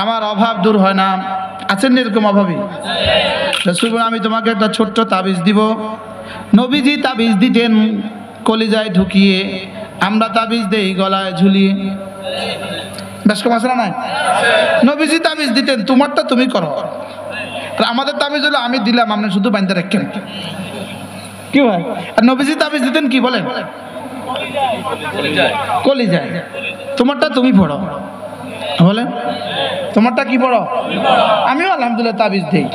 আমার অভাব দূর হয় না। আছেন এরকম অভাবী? রাসূল বলেন, আমি তোমাকে একটা ছোট্ট তাবিজ দিব। নবীজি তাবিজ দিতেন কলিজায় ঢুকিয়ে, আমরা তাবিজ দেই গলায় ঝুলিয়ে। বেশ কম আছে না নাই? নবীজি তাবিজ দিতেন তোমারটা তুমি করো, আর আমাদের তাবিজ হলো আমি দিলাম আপনি শুধু বাঁধতে রাখেন। কি ভাই? আর নবীজি তাবিজ দিতেন কি বলেন? কলিজায়। তোমারটা তুমি পড়ো। বলেন তোমারটা কি পড়ো? আমিও আলহামদুলিল্লাহ তাবিজ দেই,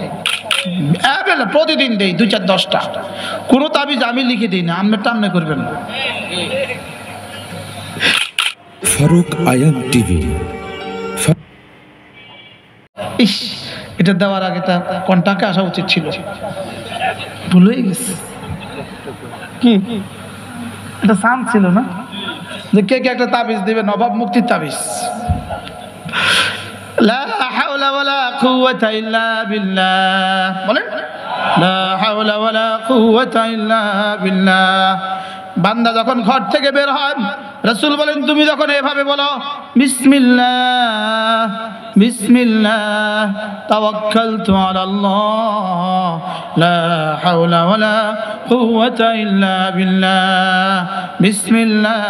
প্রতিদিন দেই 2-4-10টা। কোনো তাবিজ আমি লিখে দিই না, আপনারটা আপনি করবেন। ফারুক আয়াম টিভি। ইস, এটা দেওয়ার আগে তা কন্টাক্টে আসা উচিত ছিল, ভুল হয়ে গেছে। কি এটা চান্স ছিল না যে কে কে একটা তাবিজ দিবে? নবাব মুক্তির তাবিজ। লা হাওলা ওয়ালা কুওয়াতা ইল্লা বিল্লাহ। বলেন লা হাওলা ওয়ালা কুওয়াতা ইল্লা বিল্লাহ। বান্দা যখন ঘর থেকে বের হয়, রাসূল বলেন তুমি যখন এভাবে বলো, বিসমিল্লাহ বিসমিল্লাহ তাওয়াক্কালতু আলাল্লাহ লা হাওলা ওয়ালা কুওয়াতা ইল্লা বিল্লাহ, বিসমিল্লাহ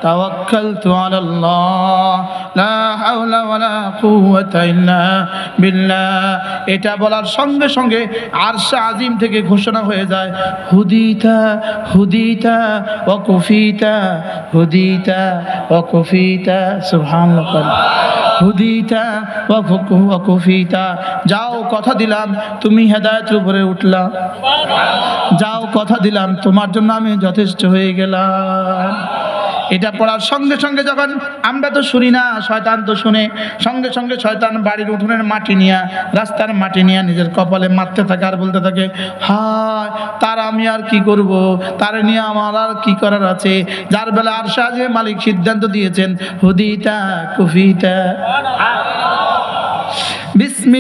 তাওয়াক্কালতু আলাল্লাহ লা হাওলা ওয়ালা কুওয়াতা ইল্লা বিল্লাহ। এটা বলার সঙ্গে সঙ্গে আরশে আজিম থেকে ঘোষণা হয়ে যায়, হুদিতা হুদিতা ওয়া কুফিতা, হুদিতা ওয়া কুফিতা। সুবহানাল্লাহ। হুদিতা ওয়া কুফিতা। যাও কথা দিলাম তুমি হেদায়েতের উপরে উঠলা, যাও কথা দিলাম তোমার জন্য আমি যথেষ্ট হয়ে গেলাম। এটা পড়ার সঙ্গে সঙ্গে যখন আমরা তো শুনি না, শয়তান তো শুনে, সঙ্গে সঙ্গে শয়তান বাড়ির উঠোনের মাটি নিয়ে, রাস্তার মাটি নিয়ে নিজের কপালে মারতে থাকে আর বলতে থাকে, হায় তার আমি আর কি করব, তার নিয়ে আমার আর কি করার আছে, যার বেলা আরশে আজিমের মালিক সিদ্ধান্ত দিয়েছেন হুদিতা কুফিতা। বিসমিল্লাহ।